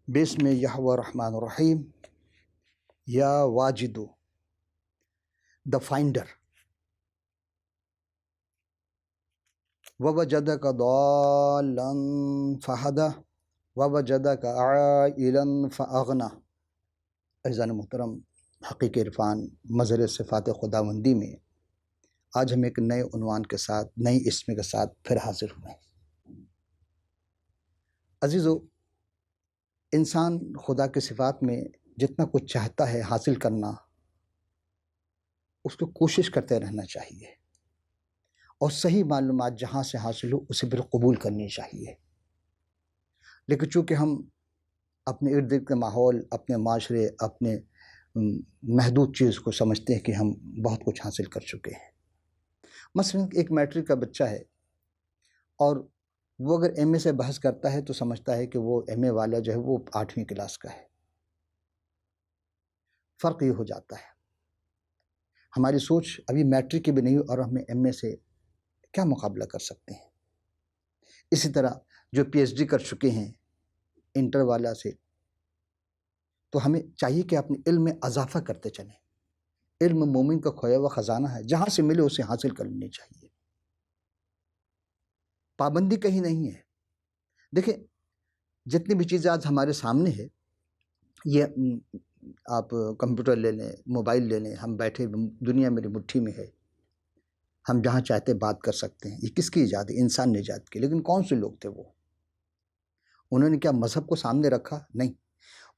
بسم اللہ الرحمن الرحیم. یا واجدو دا فائنڈر. ووجدک ضالا فہدی ووجدک عائلا فاغنی. عزیزان محترم، حقیقی عرفان مظہر صفات خداوندی میں آج ہم ایک نئے عنوان کے ساتھ، نئی اسم کے ساتھ پھر حاضر ہوئے ہیں. عزیزو، انسان خدا کے صفات میں جتنا کچھ چاہتا ہے حاصل کرنا، اس کو کوشش کرتے رہنا چاہیے، اور صحیح معلومات جہاں سے حاصل ہو اسے پھر قبول کرنی چاہیے. لیکن چونکہ ہم اپنے ارد گرد کے ماحول، اپنے معاشرے، اپنے محدود چیز کو سمجھتے ہیں کہ ہم بہت کچھ حاصل کر چکے ہیں. مثلا ایک میٹرک کا بچہ ہے، اور وہ اگر ایم اے سے بحث کرتا ہے تو سمجھتا ہے کہ وہ ایم اے والا جو ہے وہ 8ویں کلاس کا ہے. فرق یہ ہو جاتا ہے، ہماری سوچ ابھی میٹرک کی بھی نہیں اور ہمیں ایم اے سے کیا مقابلہ کر سکتے ہیں. اسی طرح جو پی ایچ ڈی کر چکے ہیں انٹر والا سے، تو ہمیں چاہیے کہ اپنے علم میں اضافہ کرتے چلیں. علم مومن کا کھویا ہوا خزانہ ہے، جہاں سے ملے اسے حاصل کر لینی چاہیے. پابندی کہیں نہیں ہے. دیکھیں، جتنی بھی چیزیں آج ہمارے سامنے ہے، یہ آپ کمپیوٹر لے لیں، موبائل لے لیں، ہم بیٹھے دنیا میری مٹھی میں ہے، ہم جہاں چاہتے بات کر سکتے ہیں. یہ کس کی ایجاد ہے؟ انسان نے ایجاد کی. لیکن کون سے لوگ تھے وہ؟ انہوں نے کیا مذہب کو سامنے رکھا؟ نہیں،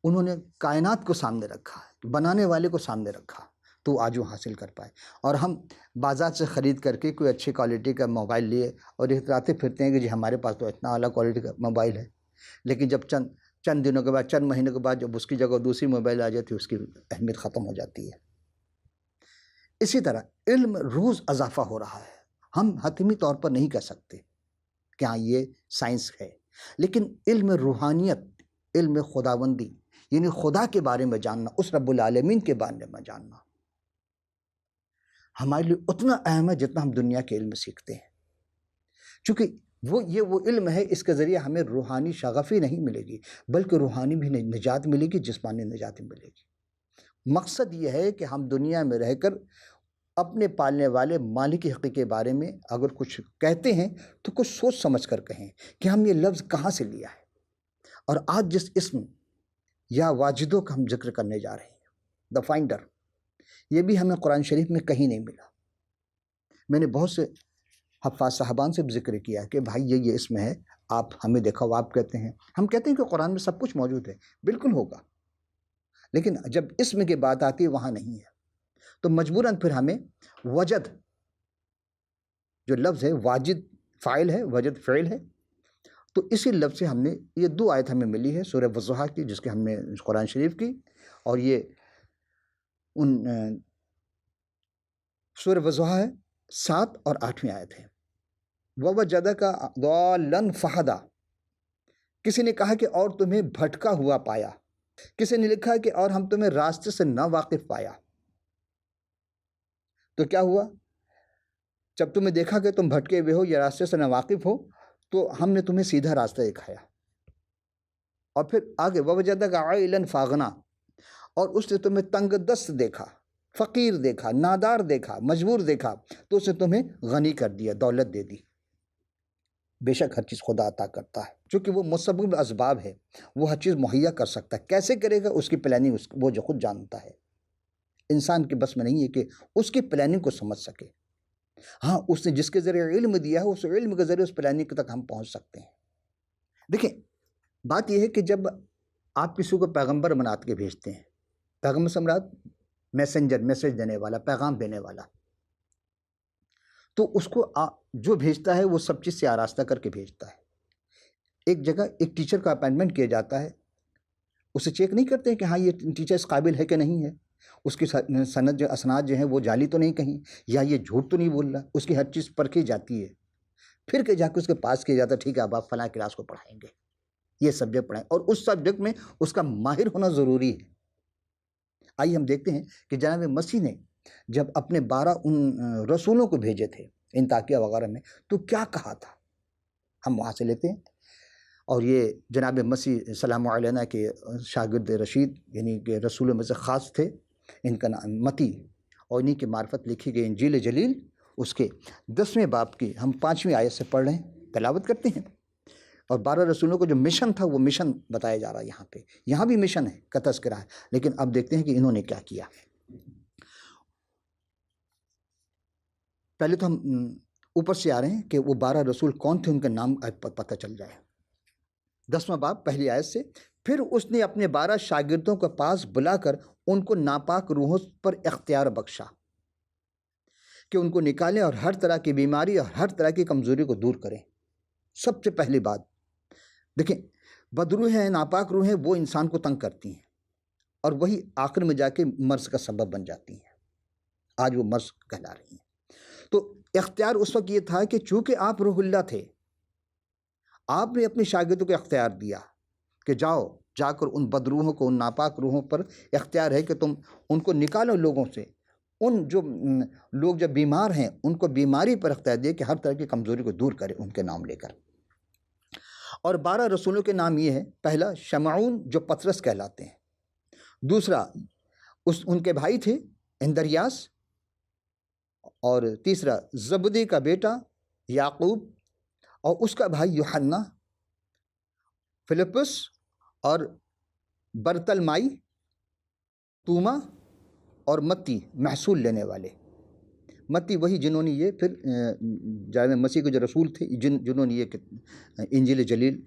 انہوں نے کائنات کو سامنے رکھا، بنانے والے کو سامنے رکھا، تو آج وہ حاصل کر پائے. اور ہم بازار سے خرید کر کے کوئی اچھی کوالٹی کا موبائل لیے اور اتراتے پھرتے ہیں کہ جی ہمارے پاس تو اتنا اعلیٰ کوالٹی کا موبائل ہے. لیکن جب چند دنوں کے بعد، چند مہینوں کے بعد جب اس کی جگہ دوسری موبائل آ جاتی ہے، اس کی اہمیت ختم ہو جاتی ہے. اسی طرح علم روز اضافہ ہو رہا ہے. ہم حتمی طور پر نہیں کہہ سکتے کہ ہاں یہ سائنس ہے، لیکن علم روحانیت، علم خداوندی، یعنی خدا کے بارے میں جاننا، اس رب العالمین کے بارے میں جاننا، ہمارے لیے اتنا اہم ہے جتنا ہم دنیا کے علم سیکھتے ہیں. چونکہ وہ علم ہے، اس کے ذریعے ہمیں روحانی شغفی نہیں ملے گی، بلکہ روحانی بھی نجات ملے گی، جسمانی نجات ملے گی. مقصد یہ ہے کہ ہم دنیا میں رہ کر اپنے پالنے والے مالک حقیقی کے بارے میں اگر کچھ کہتے ہیں تو کچھ سوچ سمجھ کر کہیں کہ ہم یہ لفظ کہاں سے لیا ہے. اور آج جس اسم یا واجدوں کا ہم ذکر کرنے جا رہے ہیں، دا فائنڈر، یہ بھی ہمیں قرآن شریف میں کہیں نہیں ملا. میں نے بہت سے حفاظ صاحبان سے بھی ذکر کیا کہ بھائی یہ اسم ہے، آپ ہمیں دیکھا آپ کہتے ہیں. ہم کہتے ہیں کہ قرآن میں سب کچھ موجود ہے، بالکل ہوگا، لیکن جب اسم کی بات آتی ہے وہاں نہیں ہے. تو مجبوراً پھر ہمیں وجد، جو لفظ ہے، واجد فاعل ہے، وجد فعل ہے، تو اسی لفظ سے ہم نے یہ 2 آیت ہمیں ملی ہے سورہ والضحیٰ کی، جس کے ہم نے قرآن شریف کی، اور یہ سورہ والضحیٰ ہے 7 اور 8ویں آیت ہے. ووجدک ضالا فہدی، کسی نے کہا کہ اور تمہیں بھٹکا ہوا پایا. کسی نے لکھا کہ اور ہم تمہیں راستے سے نا واقف پایا. تو کیا ہوا؟ جب تمہیں دیکھا کہ تم بھٹکے ہوئے ہو یا راستے سے نا واقف ہو، تو ہم نے تمہیں سیدھا راستہ دکھایا. اور پھر آگے ووجدک عائلا فاغنی، اور اس نے تمہیں تنگ دست دیکھا، فقیر دیکھا، نادار دیکھا، مجبور دیکھا، تو اس نے تمہیں غنی کر دیا، دولت دے دی. بے شک ہر چیز خدا عطا کرتا ہے، چونکہ وہ مسبب اسباب ہے، وہ ہر چیز مہیا کر سکتا ہے. کیسے کرے گا اس کی پلاننگ وہ جو خود جانتا ہے. انسان کے بس میں نہیں ہے کہ اس کی پلاننگ کو سمجھ سکے. ہاں، اس نے جس کے ذریعے علم دیا ہے، اس علم کے ذریعے اس پلاننگ تک ہم پہنچ سکتے ہیں. دیکھیں، بات یہ ہے کہ جب آپ کسی کو پیغمبر بنا کے بھیجتے ہیں، پیغمبر سے مراد میسنجر، میسج دینے والا، پیغام دینے والا، تو اس کو جو بھیجتا ہے وہ سب چیز سے آراستہ کر کے بھیجتا ہے. ایک جگہ ایک ٹیچر کا اپائنٹمنٹ کیا جاتا ہے، اسے چیک نہیں کرتے ہیں کہ ہاں یہ ٹیچر اس قابل ہے کہ نہیں ہے، اس کی سند جو اسناد جو ہیں وہ جعلی تو نہیں کہیں، یا یہ جھوٹ تو نہیں بول رہا. اس کی ہر چیز پرکھی جاتی ہے، پھر کہ جا کے اس کے پاس کیا جاتا ہے، ٹھیک ہے اب آپ فلاں کلاس کو پڑھائیں گے، یہ سبجیکٹ پڑھائیں، اور اس سبجیکٹ میں اس کا ماہر ہونا ضروری ہے. آئیے ہم دیکھتے ہیں کہ جناب مسیح نے جب اپنے 12 ان رسولوں کو بھیجے تھے انطاکیہ وغیرہ میں، تو کیا کہا تھا. ہم وہاں سے لیتے ہیں. اور یہ جناب مسیح سلام علیہ کے شاگرد رشید یعنی کہ رسول میں سے خاص تھے، ان کا نام متی، اور انہی کی معرفت لکھی گئی انجیل جلیل اس کے 10ویں باب کی ہم 5ویں آیت سے پڑھ رہے ہیں، تلاوت کرتے ہیں۔ اور 12 رسولوں کو جو مشن تھا وہ مشن بتایا جا رہا ہے یہاں پہ، یہاں بھی مشن ہے کا تذکرہ ہے، لیکن اب دیکھتے ہیں کہ انہوں نے کیا کیا۔ پہلے تو ہم اوپر سے آ رہے ہیں کہ وہ 12 رسول کون تھے، ان کا نام پتہ چل جائے۔ 10واں باب پہلی آیت سے، پھر اس نے اپنے 12 شاگردوں کے پاس بلا کر ان کو ناپاک روحوں پر اختیار بخشا کہ ان کو نکالیں اور ہر طرح کی بیماری اور ہر طرح کی کمزوری کو دور کریں۔ سب سے پہلی بات دیکھیں، بدروحیں ناپاک روحیں وہ انسان کو تنگ کرتی ہیں اور وہی آخر میں جا کے مرض کا سبب بن جاتی ہیں، آج وہ مرض کہلا رہی ہیں۔ تو اختیار اس وقت یہ تھا کہ چونکہ آپ روح اللہ تھے، آپ نے اپنے شاگردوں کو اختیار دیا کہ جا کر ان بدروحوں کو، ان ناپاک روحوں پر اختیار ہے کہ تم ان کو نکالو لوگوں سے، ان جو لوگ جب بیمار ہیں ان کو بیماری پر اختیار دیا کہ ہر طرح کی کمزوری کو دور کرے ان کے نام لے کر۔ اور 12 رسولوں کے نام یہ ہے، پہلا شمعون جو پطرس کہلاتے ہیں، دوسرا ان کے بھائی تھے اندریاس، اور تیسرا زبدی کا بیٹا یعقوب اور اس کا بھائی یوحنا، فلپس اور برتلمائی، توما اور متی محصول لینے والے۔ متی وہی جنہوں نے یہ پھر جناب مسیح کے جو رسول تھے، جنہوں نے یہ انجیل جلیل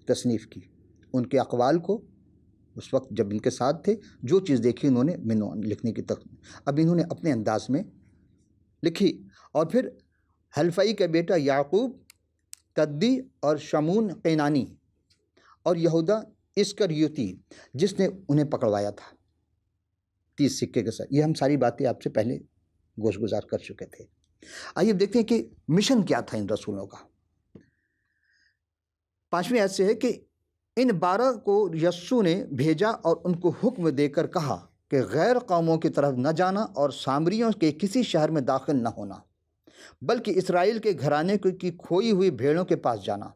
تصنیف کی، ان کے اقوال کو اس وقت جب ان کے ساتھ تھے جو چیز دیکھی انہوں نے لکھنے کی اب انہوں نے اپنے انداز میں لکھی۔ اور پھر حلفائی کا بیٹا یعقوب تدی اور شمون قینانی اور یہودا اسکریوتی جس نے انہیں پکڑوایا تھا 30 سکے کے ساتھ۔ یہ ہم ساری باتیں آپ سے پہلے گوش گزار کر چکے تھے۔ آئیے دیکھتے ہیں کہ مشن کیا تھا ان رسولوں کا۔ 5ویں آیت سے ہے کہ ان 12 کو یسوع نے بھیجا اور ان کو حکم دے کر کہا کہ غیر قوموں کی طرف نہ جانا اور سامریوں کے کسی شہر میں داخل نہ ہونا، بلکہ اسرائیل کے گھرانے کی کھوئی ہوئی بھیڑوں کے پاس جانا۔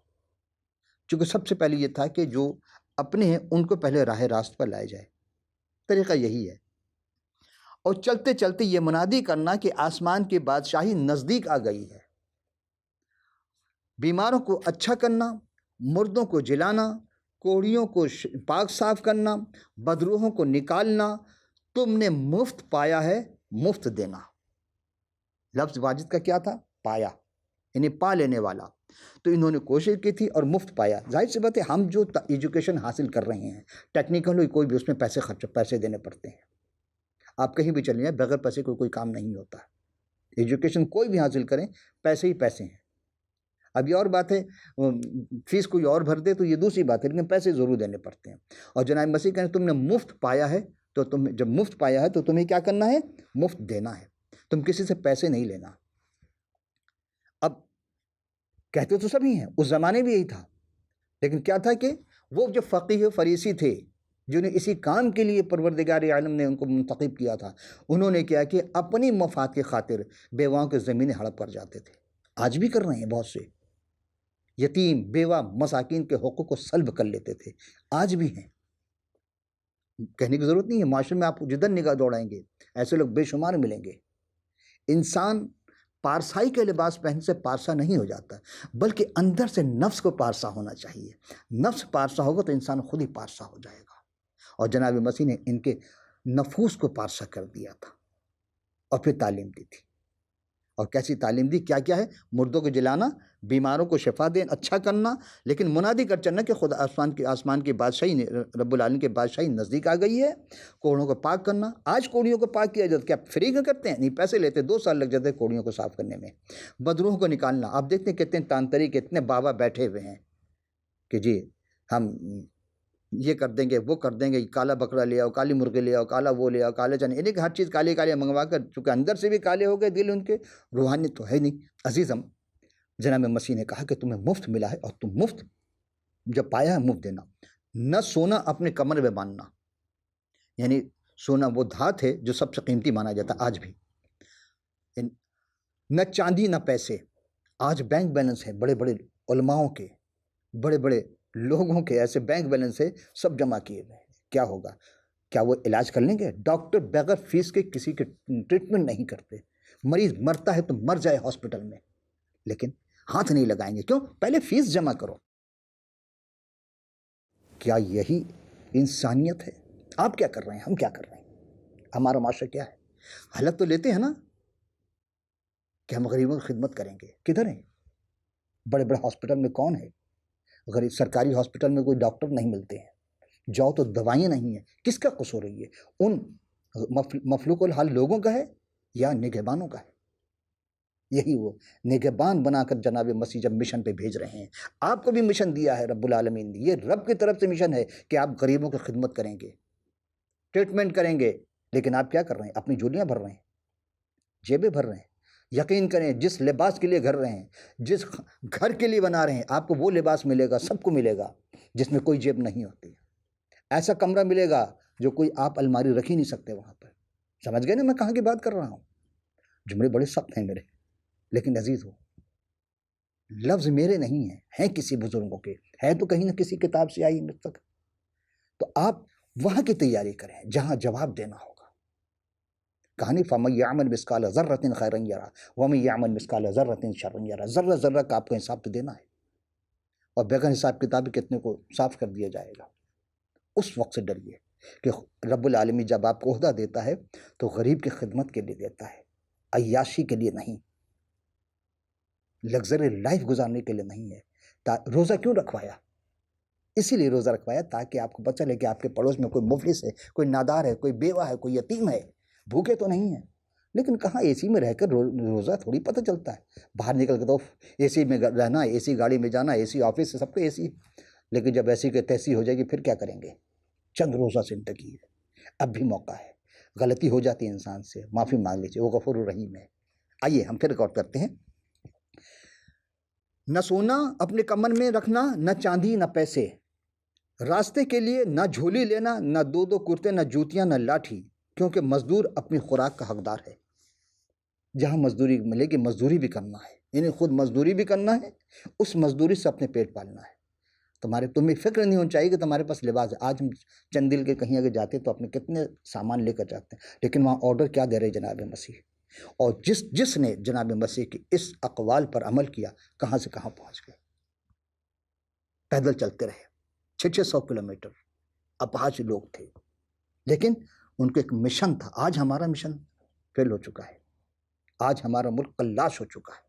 چونکہ سب سے پہلے یہ تھا کہ جو اپنے ہیں ان کو پہلے راہ راست پر لائے جائے، طریقہ یہی ہے۔ اور چلتے چلتے یہ منادی کرنا کہ آسمان کی بادشاہی نزدیک آ گئی ہے، بیماروں کو اچھا کرنا، مردوں کو جلانا، کوڑیوں کو پاک صاف کرنا، بدروحوں کو نکالنا، تم نے مفت پایا ہے مفت دینا۔ لفظ واجد کا کیا تھا؟ پایا، یعنی پا لینے والا۔ تو انہوں نے کوشش کی تھی اور مفت پایا۔ ظاہر سی بات ہے، ہم جو ایجوکیشن حاصل کر رہے ہیں ٹیکنیکل ہوئی کوئی بھی، اس میں پیسے دینے پڑتے ہیں۔ آپ کہیں بھی چلے جائیں، بغیر پیسے کوئی کام نہیں ہوتا۔ ایجوکیشن کوئی بھی حاصل کریں، پیسے ہی پیسے ہیں۔ اب یہ اور بات ہے فیس کوئی اور بھر دے تو یہ دوسری بات ہے، لیکن پیسے ضرور دینے پڑتے ہیں۔ اور جناب مسیح کہتے ہیں تم نے مفت پایا ہے، تو تم جب مفت پایا ہے تو تمہیں کیا کرنا ہے؟ مفت دینا ہے۔ تم کسی سے پیسے نہیں لینا۔ اب کہتے تو سبھی ہیں، اس زمانے بھی یہی تھا، لیکن کیا تھا کہ وہ جو فقیہ فریسی تھے جنہیں اسی کام کے لیے پروردگار عالم نے ان کو منتخب کیا تھا، انہوں نے کیا کہ اپنی مفاد کی خاطر بیواؤں کے زمینیں ہڑپ کر جاتے تھے۔ آج بھی کر رہے ہیں، بہت سے یتیم بیوہ مساکین کے حقوق کو سلب کر لیتے تھے، آج بھی ہیں۔ کہنے کی ضرورت نہیں ہے، معاشرے میں آپ جدھر نگاہ دوڑائیں گے ایسے لوگ بے شمار ملیں گے۔ انسان پارسائی کے لباس پہن سے پارسا نہیں ہو جاتا، بلکہ اندر سے نفس کو پارسا ہونا چاہیے۔ نفس پارسا ہوگا تو انسان خود ہی پارسا ہو جائے گا۔ اور جناب مسیح نے ان کے نفوس کو پارسا کر دیا تھا اور پھر تعلیم دی تھی۔ اور کیسی تعلیم دی؟ کیا کیا ہے؟ مردوں کو جلانا، بیماروں کو شفا دین، اچھا کرنا، لیکن منادی کر چلنا کہ خدا آسمان کی بادشاہی، رب العالمین کی بادشاہی نزدیک آ گئی ہے۔ کوڑوں کو پاک کرنا، آج کوڑیوں کو پاک کیا جاتا، کیا فری کا کرتے ہیں؟ نہیں، پیسے لیتے، 2 سال لگ جاتے کوڑیوں کو صاف کرنے میں۔ بدروحوں کو نکالنا، آپ دیکھتے ہیں کتنے تانتری، کتنے بابا بیٹھے ہوئے ہیں کہ جی ہم یہ کر دیں گے، وہ کر دیں گے، کالا بکرا لے آؤ، کالی مرغی لے آؤ، کالا وہ لے آؤ، کالے چنے، یعنی کہ ہر چیز کالی کالی منگوا کر، چونکہ اندر سے بھی کالے ہو گئے دل ان کے، روحانی تو ہے نہیں۔ عزیزم، جناب مسیح نے کہا کہ تمہیں مفت ملا ہے اور تم مفت جب پایا ہے مفت دینا۔ نہ سونا اپنے کمر میں باندھنا، یعنی سونا وہ دھات ہے جو سب سے قیمتی مانا جاتا ہے آج بھی۔ نہ چاندی نہ پیسے۔ آج بینک بیلنس ہے بڑے بڑے علماؤں کے، بڑے بڑے لوگوں کے ایسے بینک بیلنس ہے سب جمع کیے ہوئے ہیں، کیا ہوگا؟ کیا وہ علاج کر لیں گے؟ ڈاکٹر بغیر فیس کے کسی کے ٹریٹمنٹ نہیں کرتے، مریض مرتا ہے تو مر جائے ہاسپٹل میں، لیکن ہاتھ نہیں لگائیں گے، کیوں؟ پہلے فیس جمع کرو۔ کیا یہی انسانیت ہے؟ آپ کیا کر رہے ہیں، ہم کیا کر رہے ہیں، ہمارا معاشرہ کیا ہے؟ حالت تو لیتے ہیں نا کہ ہم غریبوں کی خدمت کریں گے، کدھر ہیں؟ بڑے بڑے ہاسپٹل میں کون ہے؟ غریب سرکاری ہاسپٹل میں کوئی ڈاکٹر نہیں ملتے ہیں، جاؤ تو دوائیں نہیں ہیں، کس کا قصور ہے یہ؟ ان مفلوق الحال لوگوں کا ہے یا نگہبانوں کا ہے؟ یہی وہ نگہبان بنا کر جناب مسیح جب مشن پہ بھیج رہے ہیں، آپ کو بھی مشن دیا ہے رب العالمین نے، یہ رب کی طرف سے مشن ہے کہ آپ غریبوں کی خدمت کریں گے، ٹریٹمنٹ کریں گے، لیکن آپ کیا کر رہے ہیں؟ اپنی جولیاں بھر رہے ہیں، جیبیں بھر رہے ہیں۔ یقین کریں جس لباس کے لیے گھر رہے ہیں، جس گھر کے لیے بنا رہے ہیں، آپ کو وہ لباس ملے گا، سب کو ملے گا جس میں کوئی جیب نہیں ہوتی، ایسا کمرہ ملے گا جو کوئی آپ الماری رکھ ہی نہیں سکتے وہاں پر۔ سمجھ گئے نا میں کہاں کی بات کر رہا ہوں؟ جملے بڑے سخت ہیں میرے، لیکن عزیز ہو، لفظ میرے نہیں ہیں کسی بزرگوں کے، ہے تو کہیں نہ کسی کتاب سے آئی مجھ تک۔ تو آپ وہاں کی تیاری کریں جہاں جواب دینا ہوگا۔ کہانی فَمَن يَعْمَلْ مِثْقَالَ ذَرَّةٍ خَيْرًا يَرَهُ وَمَن يَعْمَلْ مِثْقَالَ ذَرَّةٍ شَرًّا يَرَهُ۔ ذرہ ذرہ کا آپ کو حساب تو دینا ہے، اور بغیر حساب کتاب کتنے کو صاف کر دیا جائے گا۔ اس وقت سے ڈریے کہ رب العالمین جب آپ کو عہدہ دیتا ہے تو غریب کی خدمت کے لیے دیتا ہے، عیاشی کے لیے نہیں، لگژری لائف گزارنے کے لیے نہیں ہے۔ روزہ کیوں رکھوایا؟ اسی لیے روزہ رکھوایا تاکہ آپ کو پتہ چلے کہ آپ کے پڑوس میں کوئی مفلس ہے، کوئی نادار ہے، کوئی بیوہ ہے، کوئی یتیم ہے، بھوکے تو نہیں ہیں۔ لیکن کہاں اے سی میں رہ کر روزہ تھوڑی پتہ چلتا ہے، باہر نکل کے تو اے سی میں رہنا، اے سی گاڑی میں جانا، اے سی آفس سے، سب کو اے سی، لیکن جب ایسی کہ تیسی ہو جائے گی پھر کیا کریں گے؟ چند روزہ زندگی ہے، اب بھی موقع ہے، غلطی ہو جاتی ہے انسان سے، معافی مانگ لیجیے، وہ غفور الرحیم ہے۔ آئیے ہم پھر غور کرتے ہیں۔ نہ سونا اپنے کمر میں رکھنا، نہ چاندی نہ پیسے، راستے کے لیے نہ جھولی لینا، نہ دو کرتے، نہ جوتیاں، نہ لاٹھی، کیونکہ مزدور اپنی خوراک کا حقدار ہے۔ جہاں مزدوری ملے گی مزدوری بھی کرنا ہے، یعنی خود مزدوری بھی کرنا ہے، اس مزدوری سے اپنے پیٹ پالنا ہے۔ تمہیں فکر نہیں ہونی چاہیے کہ تمہارے پاس لباس ہے۔ آج ہم چند دل کے کہیں اگر جاتے تو اپنے کتنے سامان لے کر جاتے ہیں، لیکن وہاں آرڈر کیا دے رہے جناب مسیح؟ اور جس نے جناب مسیح کی اس اقوال پر عمل کیا کہاں سے کہاں پہنچ گئے۔ پیدل چلتے رہے 600 کلومیٹر، اپاہج لوگ تھے، لیکن ان کو ایک مشن تھا۔ آج ہمارا مشن فیل ہو چکا ہے، آج ہمارا ملک کلاش ہو چکا ہے۔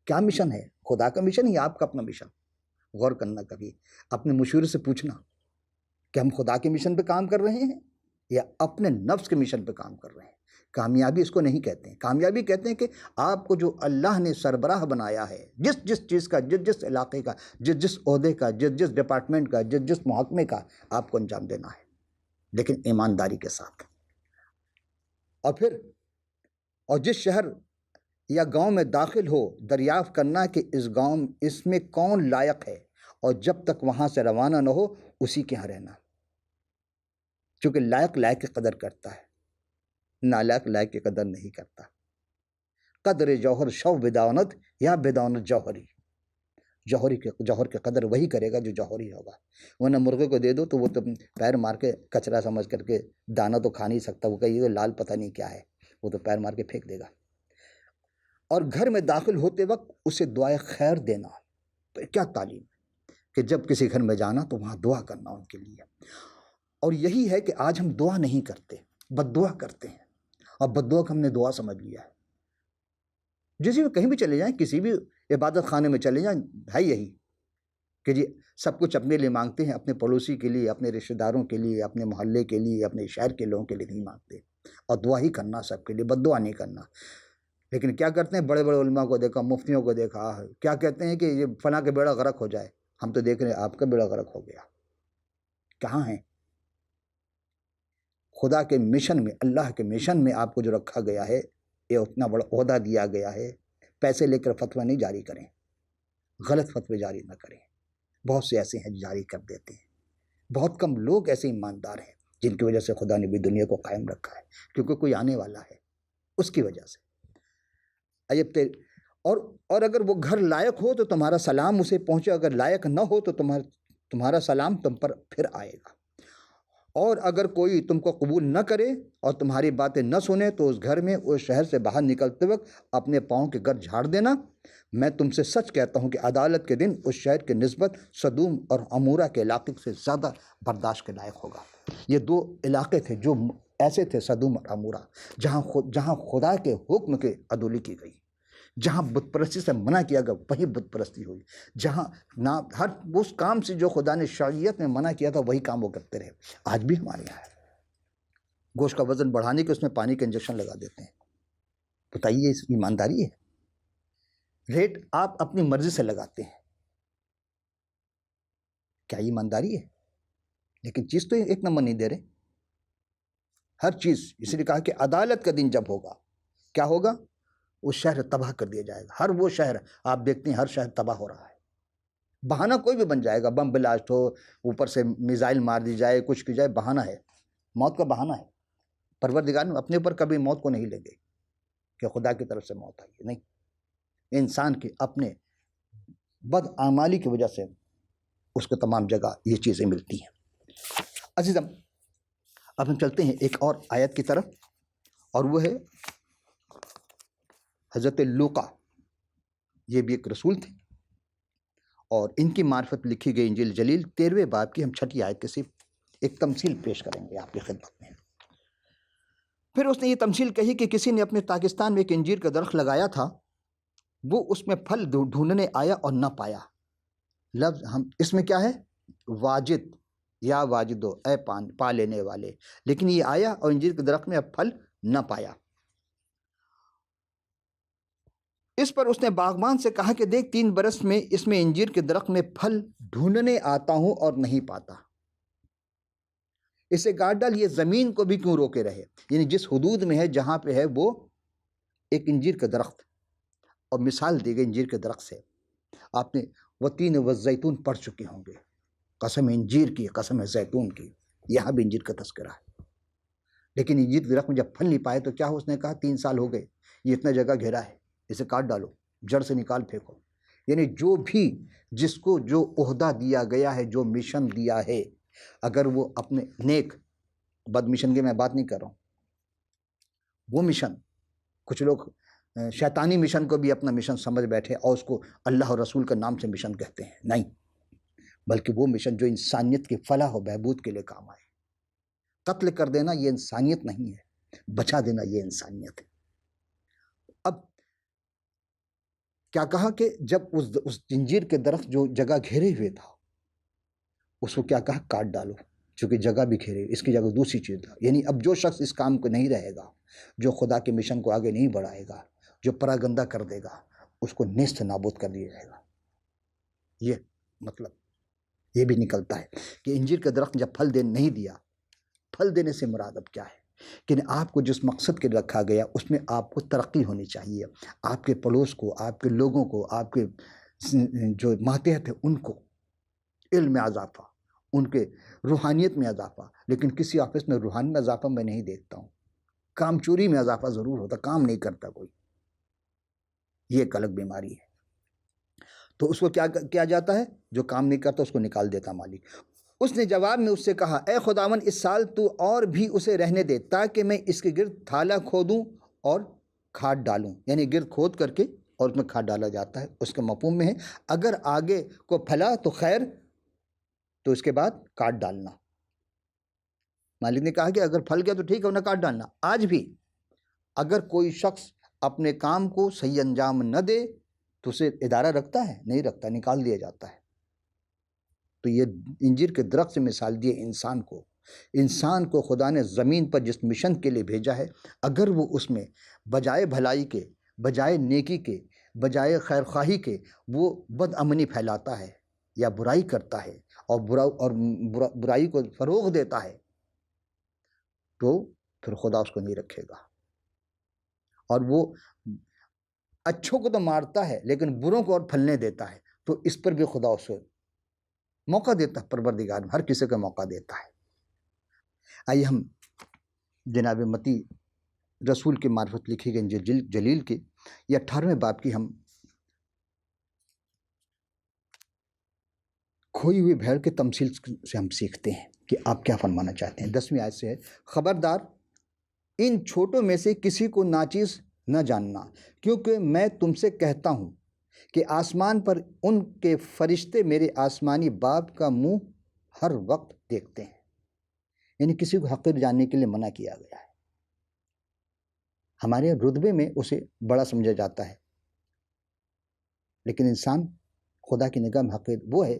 کیا مشن ہے؟ خدا کا مشن یا آپ کا اپنا مشن؟ غور کرنا، کبھی اپنے مشورے سے پوچھنا کہ ہم خدا کے مشن پہ کام کر رہے ہیں یا اپنے نفس کے مشن پہ کام کر رہے ہیں۔ کامیابی اس کو نہیں کہتے ہیں، کامیابی کہتے ہیں کہ آپ کو جو اللہ نے سربراہ بنایا ہے، جس چیز کا، جس علاقے کا، جس عہدے کا، جس ڈپارٹمنٹ کا، جس محکمے کا، آپ کو انجام دینا ہے، لیکن ایمانداری کے ساتھ۔ اور جس شہر یا گاؤں میں داخل ہو، دریافت کرنا کہ اس میں کون لائق ہے، اور جب تک وہاں سے روانہ نہ ہو اسی کے یہاں رہنا، چونکہ لائق کی قدر کرتا ہے، نالائق کی قدر نہیں کرتا۔ قدر جوہر شو بداونت یا بداونت جوہری، جوہر کی قدر وہی کرے گا جو جوہری ہوگا، ورنہ مرغے کو دے دو تو وہ تو پیر مار کے کچرا سمجھ کر کے، دانہ تو کھا نہیں سکتا، وہ کہے گا لال پتہ نہیں کیا ہے، وہ تو پیر مار کے پھینک دے گا۔ اور گھر میں داخل ہوتے وقت اسے دعائے خیر دینا، تو کیا تعلیم کہ جب کسی گھر میں جانا تو وہاں دعا کرنا ان کے لیے۔ اور یہی ہے کہ آج ہم دعا نہیں کرتے، بد دعا کرتے ہیں، اور بد دعا کو ہم نے دعا سمجھ لیا ہے۔ جسی میں کہیں بھی چلے جائیں، کسی بھی عبادت خانے میں چلے جائیں، ہے یہی کہ جی سب کچھ اپنے لیے مانگتے ہیں، اپنے پڑوسی کے لیے، اپنے رشتہ داروں کے لیے، اپنے محلے کے لیے، اپنے شہر کے لوگوں کے لیے نہیں مانگتے، اور دعا ہی کرنا سب کے لیے، بد دعا نہیں کرنا۔ لیکن کیا کرتے ہیں؟ بڑے بڑے علماء کو دیکھا، مفتیوں کو دیکھا، کیا کہتے ہیں کہ یہ فلاں کے بیڑا غرق ہو جائے، ہم تو دیکھ رہے ہیں آپ کا بیڑا غرق ہو گیا۔ کہاں ہیں؟ خدا کے مشن میں، اللہ کے مشن میں آپ کو جو رکھا گیا ہے، یہ اتنا بڑا عہدہ دیا گیا ہے، پیسے لے کر فتویٰ نہیں جاری کریں، غلط فتوے جاری نہ کریں۔ بہت سے ایسے ہیں جاری کر دیتے ہیں، بہت کم لوگ ایسے ایماندار ہیں جن کی وجہ سے خدا نے بھی دنیا کو قائم رکھا ہے، کیونکہ کوئی آنے والا ہے اس کی وجہ سے۔ اور اگر وہ گھر لائق ہو تو تمہارا سلام اسے پہنچے، اگر لائق نہ ہو تو تمہارا سلام تم پر پھر آئے گا، اور اگر کوئی تم کو قبول نہ کرے اور تمہاری باتیں نہ سنے تو اس گھر میں اس شہر سے باہر نکلتے وقت اپنے پاؤں کے گرد جھاڑ دینا۔ میں تم سے سچ کہتا ہوں کہ عدالت کے دن اس شہر کی نسبت سدوم اور عمورہ کے علاقے سے زیادہ برداشت کے لائق ہوگا۔ یہ دو علاقے تھے جو ایسے تھے، سدوم اور عمورہ، جہاں خدا کے حکم کے عدولی کی گئی، جہاں بت پرستی سے منع کیا گیا وہیں بت پرستی ہوئی، جہاں ہر اس کام سے جو خدا نے شریعت میں منع کیا تھا وہی کام وہ کرتے رہے۔ آج بھی ہمارے یہاں ہے، گوشت کا وزن بڑھانے کے اس میں پانی کا انجیکشن لگا دیتے ہیں۔ بتائیے اس ایمانداری ہے؟ ریٹ آپ اپنی مرضی سے لگاتے ہیں، کیا ایمانداری ہے؟ لیکن چیز تو ایک نمبر نہیں دے رہے، ہر چیز۔ اس لیے کہا کہ عدالت کا دن جب ہوگا، کیا ہوگا؟ وہ شہر تباہ کر دیا جائے گا۔ ہر وہ شہر آپ دیکھتے ہیں، ہر شہر تباہ ہو رہا ہے، بہانہ کوئی بھی بن جائے گا، بم بلاسٹ ہو، اوپر سے میزائل مار دی جائے، کچھ کی جائے، بہانہ ہے، موت کا بہانہ ہے۔ پروردگار نے اپنے اوپر کبھی موت کو نہیں لے گئے کہ خدا کی طرف سے موت آئی ہے، نہیں، انسان کے اپنے بدعمالی کی وجہ سے اس کو تمام جگہ یہ چیزیں ملتی ہیں۔ عزیزم، اب ہم چلتے ہیں ایک اور آیت کی طرف، اور وہ ہے حضرت لوقا، یہ بھی ایک رسول تھے، اور ان کی معرفت لکھی گئی انجیل جلیل 13ویں باب کی ہم 6 آیت کے صرف ایک تمثیل پیش کریں گے آپ کی خدمت میں۔ پھر اس نے یہ تمثیل کہی کہ کسی نے اپنے پاکستان میں ایک انجیر کا درخت لگایا تھا، وہ اس میں پھل ڈھونڈنے آیا اور نہ پایا۔ لفظ اس میں کیا ہے؟ واجد یا واجدو، اے پا لینے والے، لیکن یہ آیا اور انجیر کے درخت میں اب پھل نہ پایا۔ اس پر اس نے باغبان سے کہا کہ دیکھ، 3 برس میں اس میں انجیر کے درخت میں پھل ڈھونڈنے آتا ہوں اور نہیں پاتا، اسے کاٹ ڈال، یہ زمین کو بھی کیوں روکے رہے؟ یعنی جس حدود میں ہے جہاں پہ ہے وہ ایک انجیر کا درخت، اور مثال دی گئی انجیر کے درخت سے۔ آپ نے وتین و زیتون پڑھ چکے ہوں گے، قسم انجیر کی، قسم زیتون کی، یہاں بھی انجیر کا تذکرہ ہے۔ لیکن انجیر کے درخت میں جب پھل نہیں پائے تو کیا اس نے کہا 3 سال ہو گئے، یہ اتنا جگہ گھیرا ہے، اسے کاٹ ڈالو، جڑ سے نکال پھینکو۔ یعنی جو بھی جس کو جو عہدہ دیا گیا ہے، جو مشن دیا ہے، اگر وہ اپنے نیک، بد مشن کی میں بات نہیں کر رہا ہوں، وہ مشن، کچھ لوگ شیطانی مشن کو بھی اپنا مشن سمجھ بیٹھے اور اس کو اللہ اور رسول کے نام سے مشن کہتے ہیں، نہیں، بلکہ وہ مشن جو انسانیت کی فلاح و بہبود کے لیے کام آئے۔ قتل کر دینا یہ انسانیت نہیں ہے، بچا دینا یہ انسانیت ہے۔ اب کیا کہا کہ جب اس انجیر کے درخت جو جگہ گھیرے ہوئے تھا، اس کو کیا کہا؟ کاٹ ڈالو، چونکہ جگہ بھی گھیرے، اس کی جگہ دوسری چیز تھا۔ یعنی اب جو شخص اس کام کو نہیں رہے گا، جو خدا کے مشن کو آگے نہیں بڑھائے گا، جو پراگندہ کر دے گا، اس کو نیست نابود کر دیا جائے گا۔ یہ مطلب یہ بھی نکلتا ہے کہ انجیر کا درخت جب پھل نہیں دیا، پھل دینے سے مراد اب کیا ہے کہ آپ کو جس مقصد کے رکھا گیا اس میں آپ کو ترقی ہونی چاہیے، آپ کے پڑوس کو، آپ کے لوگوں کو، آپ کے جو ماتحت ہیں ان کو علم میں اضافہ، ان کے روحانیت میں اضافہ۔ لیکن کسی آفس میں روحانی میں اضافہ میں نہیں دیکھتا ہوں، کام چوری میں اضافہ ضرور ہوتا، کام نہیں کرتا کوئی، یہ ایک الگ بیماری ہے۔ تو اس کو کیا کیا جاتا ہے؟ جو کام نہیں کرتا اس کو نکال دیتا مالک۔ اس نے جواب میں اس سے کہا، اے خداوند، اس سال تو اور بھی اسے رہنے دے تاکہ میں اس کے گرد تھالا کھودوں اور کھاد ڈالوں۔ یعنی گرد کھود کر کے اور اس میں کھاد ڈالا جاتا ہے، اس کے مفہوم میں ہے اگر آگے کو پھلا تو خیر، تو اس کے بعد کاٹ ڈالنا۔ مالک نے کہا کہ اگر پھل گیا تو ٹھیک ہے، نہ کاٹ ڈالنا۔ آج بھی اگر کوئی شخص اپنے کام کو صحیح انجام نہ دے تو اسے ادارہ رکھتا ہے؟ نہیں رکھتا، نکال دیا جاتا ہے۔ تو یہ انجیر کے درخت سے مثال دی انسان کو خدا نے زمین پر جس مشن کے لیے بھیجا ہے، اگر وہ اس میں بجائے بھلائی کے، بجائے نیکی کے، بجائے خیر خواہی کے وہ بد امنی پھیلاتا ہے یا برائی کرتا ہے اور برائی کو فروغ دیتا ہے، تو پھر خدا اس کو نہیں رکھے گا۔ اور وہ اچھوں کو تو مارتا ہے لیکن بروں کو اور پھلنے دیتا ہے، تو اس پر بھی خدا اسے موقع دیتا ہے۔ پروردگار ہر کسی کو موقع دیتا ہے۔ آئیے ہم جناب متی رسول کی معرفت لکھی گئی انجیل جلیل کی یہ 18ویں باب کی ہم کھوئی ہوئی بھیڑ کے تمثیل سے ہم سیکھتے ہیں کہ آپ کیا فرمانا چاہتے ہیں۔ 10ویں آیت سے ہے، خبردار ان چھوٹوں میں سے کسی کو ناچیز نہ جاننا، کیونکہ میں تم سے کہتا ہوں کہ آسمان پر ان کے فرشتے میرے آسمانی باپ کا منہ ہر وقت دیکھتے ہیں۔ یعنی کسی کو حقیر جاننے کے لیے منع کیا گیا ہے۔ ہمارے رتبے میں اسے بڑا سمجھا جاتا ہے، لیکن انسان خدا کی نگاہ میں حقیر وہ ہے،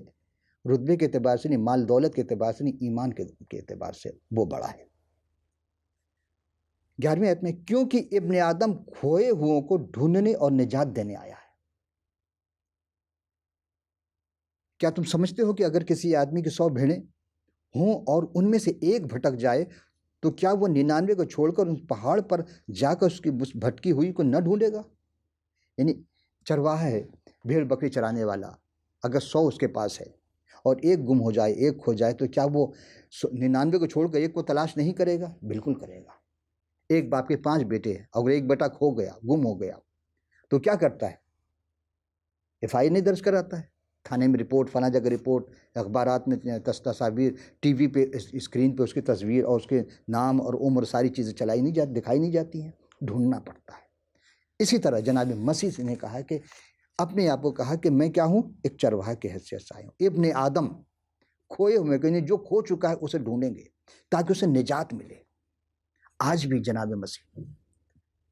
رتبے کے اعتبار سے نہیں، مال دولت کے اعتبار سے نہیں، ایمان کے اعتبار سے وہ بڑا ہے۔ 11ویں آیت میں، کیونکہ ابن آدم کھوئے ہوئوں کو ڈھونڈنے اور نجات دینے آیا ہے۔ کیا تم سمجھتے ہو کہ اگر کسی آدمی کی 100 بھیڑیں ہوں اور ان میں سے ایک بھٹک جائے تو کیا وہ 99 کو چھوڑ کر اس پہاڑ پر جا کر اس کی بھٹکی ہوئی کو نہ ڈھونڈے گا؟ یعنی چرواہا ہے، بھیڑ بکری چرانے والا، اگر 100 اس کے پاس ہے اور ایک گم ہو جائے، ایک کھو جائے، تو کیا وہ 99 کو چھوڑ کر ایک کو تلاش نہیں کرے گا؟ بالکل کرے گا۔ ایک باپ کے 5 بیٹے ہیں، اگر ایک بیٹا کھو گیا، گم ہو گیا، تو کیا کرتا ہے؟ FIR نہیں درج کراتا ہے، تھانے میں رپورٹ، فلاں جگہ رپورٹ، اخبارات میں تصاویر، ٹی وی پہ اسکرین پہ اس کی تصویر اور اس کے نام اور عمر ساری چیزیں چلائی نہیں جاتی، دکھائی نہیں جاتی ہیں، ڈھونڈنا پڑتا ہے۔ اسی طرح جناب مسیح نے کہا کہ اپنے آپ کو کہا کہ میں کیا ہوں؟ ایک چرواہے کی حیثیت سے آیا ہوں۔ ابن آدم کھوئے ہوئے کہ جو کھو چکا ہے اسے ڈھونڈیں گے تاکہ اسے نجات ملے۔ آج بھی جناب مسیح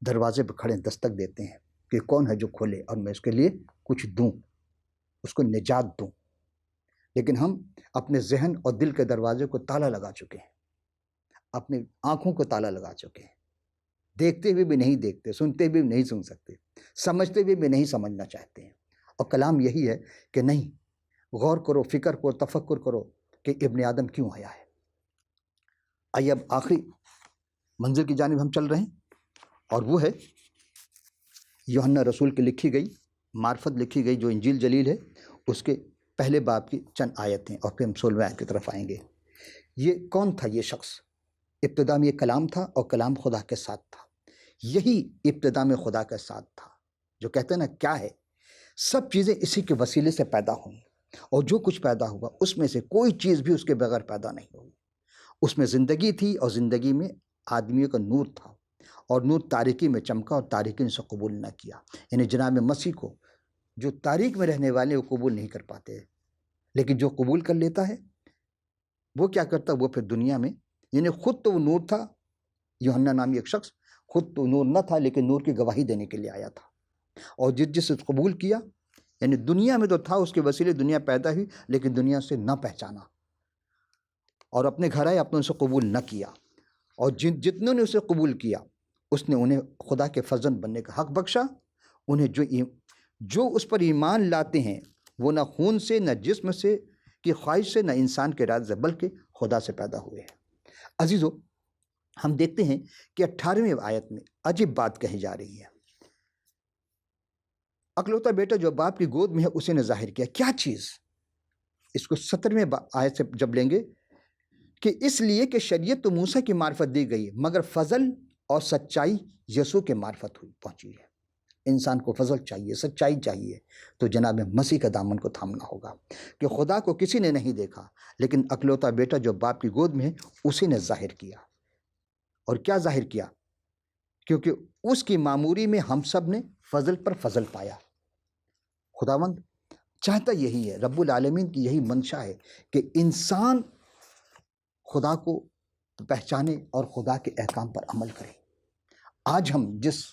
دروازے پہ کھڑے دستک دیتے ہیں کہ کون ہے جو کھولے اور میں اس کے لیے کچھ دوں، اس کو نجات دوں۔ لیکن ہم اپنے ذہن اور دل کے دروازے کو تالا لگا چکے ہیں، اپنی آنکھوں کو تالا لگا چکے ہیں، دیکھتے ہوئے بھی نہیں دیکھتے، سنتے ہوئے بھی نہیں سن سکتے، سمجھتے ہوئے بھی نہیں سمجھنا چاہتے ہیں۔ اور کلام یہی ہے کہ نہیں، غور کرو، فکر کرو، تفکر کرو کہ ابن آدم کیوں آیا ہے۔ آئیے اب آخری منزل کی جانب ہم چل رہے ہیں، اور وہ ہے یوحنا رسول کی لکھی گئی معرفت، لکھی گئی جو انجیل جلیل ہے، اس کے پہلے باب کی چند آیتیں، اور پھر ہم 16ویں آیت کی طرف آئیں گے۔ یہ کون تھا یہ شخص؟ ابتدا میں یہ کلام تھا، اور کلام خدا کے ساتھ تھا۔ یہی ابتدا میں خدا کے ساتھ تھا، جو کہتے ہیں نا کیا ہے، سب چیزیں اسی کے وسیلے سے پیدا ہوئیں، اور جو کچھ پیدا ہوا اس میں سے کوئی چیز بھی اس کے بغیر پیدا نہیں ہوئی۔ اس میں زندگی تھی، اور زندگی میں آدمیوں کا نور تھا، اور نور تاریکی میں چمکا، اور تاریکی نے اسے قبول نہ کیا۔ یعنی جناب مسیح کو جو تاریک میں رہنے والے وہ قبول نہیں کر پاتے، لیکن جو قبول کر لیتا ہے وہ کیا کرتا؟ وہ پھر دنیا میں، یعنی خود تو وہ نور تھا، یوحنا نامی ایک شخص خود تو نور نہ تھا، لیکن نور کی گواہی دینے کے لیے آیا تھا، اور جس قبول کیا، یعنی دنیا میں تو تھا، اس کے وسیلے دنیا پیدا ہوئی، لیکن دنیا سے نہ پہچانا، اور اپنے گھر آئے، اپنے اسے قبول نہ کیا، اور جتنوں نے اسے قبول کیا اس نے انہیں خدا کے فرزند بننے کا حق بخشا۔ انہیں جو اس پر ایمان لاتے ہیں وہ نہ خون سے، نہ جسم سے کی خواہش سے، نہ انسان کے ارادے سے، بلکہ خدا سے پیدا ہوئے ہیں۔ عزیزو، ہم دیکھتے ہیں کہ 18ویں آیت میں عجیب بات کہی جا رہی ہے۔ اکلوتا بیٹا جو باپ کی گود میں ہے اسے نے ظاہر کیا۔ کیا چیز؟ اس کو 17ویں آیت سے جب لیں گے کہ اس لیے کہ شریعت تو موسیٰ کی معرفت دی گئی، مگر فضل اور سچائی یسوع کے معرفت پہنچی ہے۔ انسان کو فضل چاہیے، سچائی چاہیے، تو جناب مسیح کا دامن کو تھامنا ہوگا کہ خدا کو کسی نے نہیں دیکھا، لیکن اکلوتا بیٹا جو باپ کی گود میں ہے اسی نے ظاہر کیا۔ اور کیا ظاہر کیا؟ کیونکہ اس کی معموری میں ہم سب نے فضل پر فضل پایا۔ خداوند چاہتا یہی ہے، رب العالمین کی یہی منشا ہے کہ انسان خدا کو پہچانے اور خدا کے احکام پر عمل کرے۔ آج ہم جس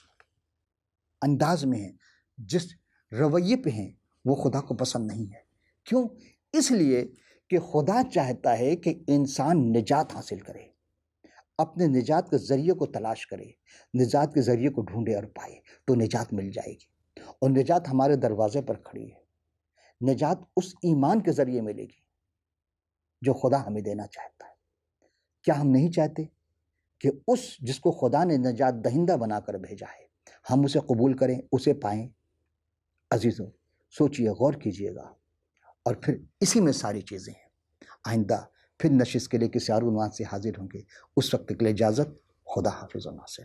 انداز میں ہیں، جس رویے پہ ہیں، وہ خدا کو پسند نہیں ہے۔ کیوں؟ اس لیے کہ خدا چاہتا ہے کہ انسان نجات حاصل کرے، اپنے نجات کے ذریعے کو تلاش کرے، نجات کے ذریعے کو ڈھونڈے اور پائے، تو نجات مل جائے گی۔ اور نجات ہمارے دروازے پر کھڑی ہے۔ نجات اس ایمان کے ذریعے ملے گی جو خدا ہمیں دینا چاہتا ہے۔ کیا ہم نہیں چاہتے کہ اس جس کو خدا نے نجات دہندہ بنا کر بھیجا ہے، ہم اسے قبول کریں، اسے پائیں؟ عزیزوں، سوچئے، غور کیجئے گا، اور پھر اسی میں ساری چیزیں ہیں۔ آئندہ پھر نشست کے لیے کسی اور عنوان سے حاضر ہوں گے۔ اس وقت کے لیے اجازت۔ خدا حافظ و ناصر۔